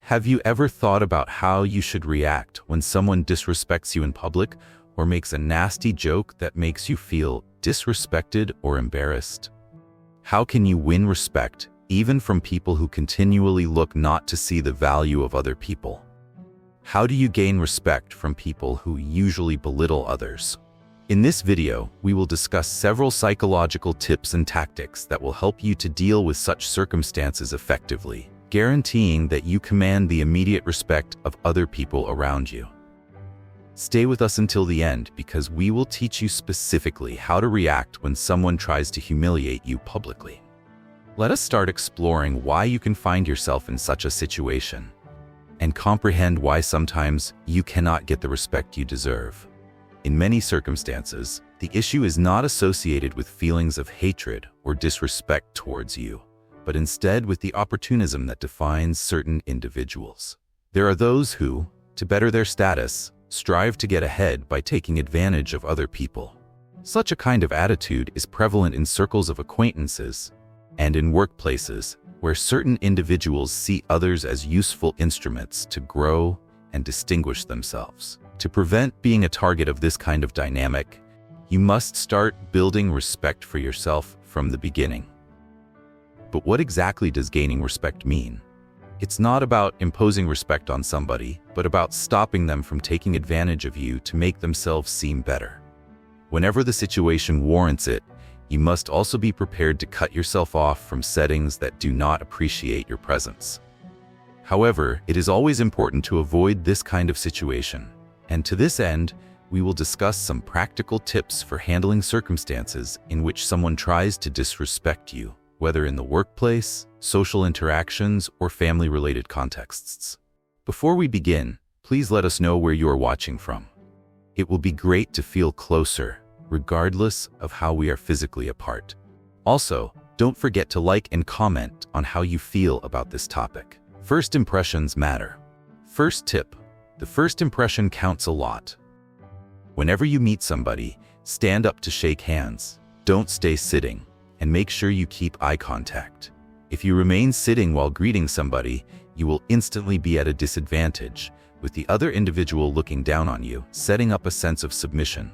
Have you ever thought about how you should react when someone disrespects you in public or makes a nasty joke that makes you feel disrespected or embarrassed? How can you win respect even from people who continually look not to see the value of other people? How do you gain respect from people who usually belittle others? In this video, we will discuss several psychological tips and tactics that will help you to deal with such circumstances effectively, guaranteeing that you command the immediate respect of other people around you. Stay with us until the end because we will teach you specifically how to react when someone tries to humiliate you publicly. Let us start exploring why you can find yourself in such a situation and comprehend why sometimes you cannot get the respect you deserve. In many circumstances, the issue is not associated with feelings of hatred or disrespect towards you, but instead with the opportunism that defines certain individuals. There are those who, to better their status, strive to get ahead by taking advantage of other people. Such a kind of attitude is prevalent in circles of acquaintances and in workplaces where certain individuals see others as useful instruments to grow and distinguish themselves. To prevent being a target of this kind of dynamic, you must start building respect for yourself from the beginning. But what exactly does gaining respect mean? It's not about imposing respect on somebody, but about stopping them from taking advantage of you to make themselves seem better. Whenever the situation warrants it, you must also be prepared to cut yourself off from settings that do not appreciate your presence. However, it is always important to avoid this kind of situation. And to this end, we will discuss some practical tips for handling circumstances in which someone tries to disrespect you, whether in the workplace, social interactions, or family-related contexts. Before we begin, please let us know where you are watching from. It will be great to feel closer, regardless of how we are physically apart. Also, don't forget to like and comment on how you feel about this topic. First impressions matter. First tip: the first impression counts a lot. Whenever you meet somebody, stand up to shake hands. Don't stay sitting, and make sure you keep eye contact. If you remain sitting while greeting somebody, you will instantly be at a disadvantage, with the other individual looking down on you, setting up a sense of submission.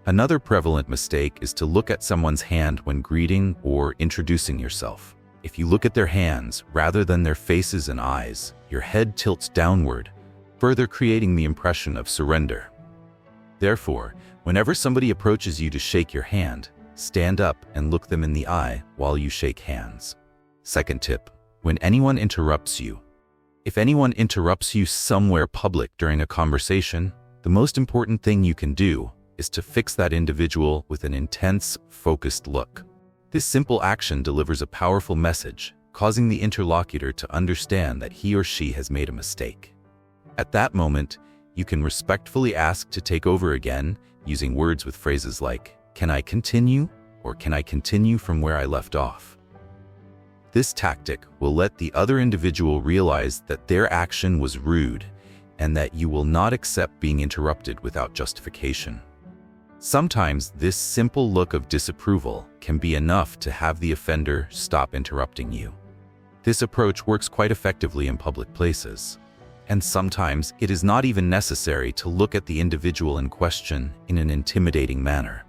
Another prevalent mistake is to look at someone's hand when greeting or introducing yourself. If you look at their hands rather than their faces and eyes, your head tilts downward, further creating the impression of surrender. Therefore, whenever somebody approaches you to shake your hand, stand up and look them in the eye while you shake hands. Second tip: when anyone interrupts you. If anyone interrupts you somewhere public during a conversation, the most important thing you can do is to fix that individual with an intense, focused look. This simple action delivers a powerful message, causing the interlocutor to understand that he or she has made a mistake. At that moment, you can respectfully ask to take over again, using words with phrases like, "Can I continue?" or "Can I continue from where I left off?" This tactic will let the other individual realize that their action was rude and that you will not accept being interrupted without justification. Sometimes this simple look of disapproval can be enough to have the offender stop interrupting you. This approach works quite effectively in public places. And sometimes it is not even necessary to look at the individual in question in an intimidating manner.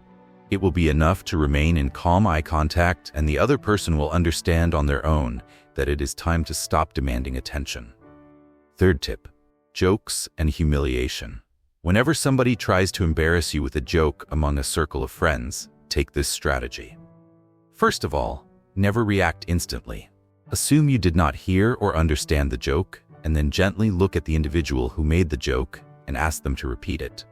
It will be enough to remain in calm eye contact, and the other person will understand on their own that it is time to stop demanding attention. Third tip: jokes and humiliation. Whenever somebody tries to embarrass you with a joke among a circle of friends, take this strategy. First of all, never react instantly. Assume you did not hear or understand the joke, and then gently look at the individual who made the joke and ask them to repeat it.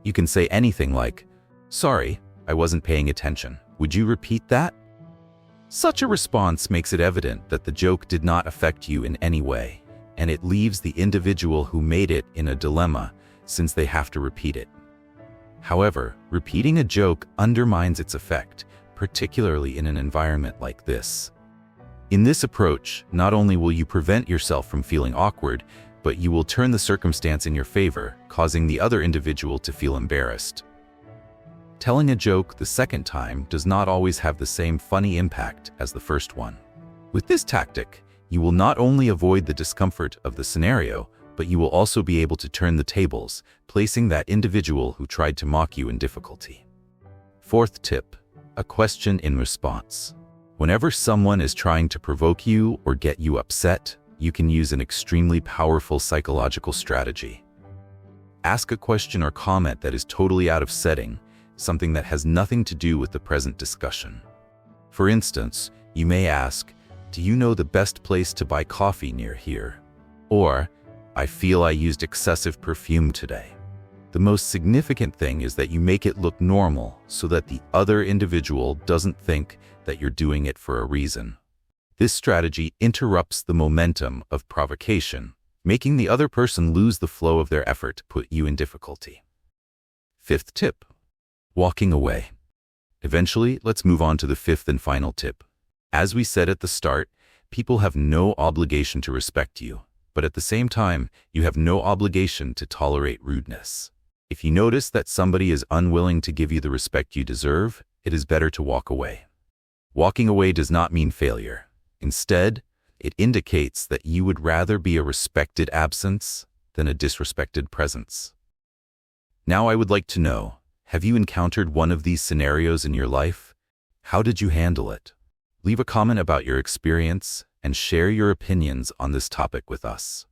You can say anything like, "Sorry, I wasn't paying attention. Would you repeat that?" Such a response makes it evident that the joke did not affect you in any way, and it leaves the individual who made it in a dilemma since they have to repeat it. However, repeating a joke undermines its effect, particularly in an environment like this. In this approach, not only will you prevent yourself from feeling awkward, but you will turn the circumstance in your favor, causing the other individual to feel embarrassed. Telling a joke the second time does not always have the same funny impact as the first one. With this tactic, You will not only avoid the discomfort of the scenario, but you will also be able to turn the tables, placing that individual who tried to mock you in difficulty. Fourth tip, a question in response. Whenever someone is trying to provoke you or get you upset, you can use an extremely powerful psychological strategy. Ask a question or comment that is totally out of setting, something that has nothing to do with the present discussion. For instance, you may ask, "Do you know the best place to buy coffee near here?" Or, "I feel I used excessive perfume today." The most significant thing is that you make it look normal so that the other individual doesn't think that you're doing it for a reason. This strategy interrupts the momentum of provocation, making the other person lose the flow of their effort to put you in difficulty. Fifth tip, walking away. Eventually, let's move on to the fifth and final tip. As we said at the start, people have no obligation to respect you, but at the same time, you have no obligation to tolerate rudeness. If you notice that somebody is unwilling to give you the respect you deserve, it is better to walk away. Walking away does not mean failure. Instead, it indicates that you would rather be a respected absence than a disrespected presence. Now I would like to know, have you encountered one of these scenarios in your life? How did you handle it? Leave a comment about your experience and share your opinions on this topic with us.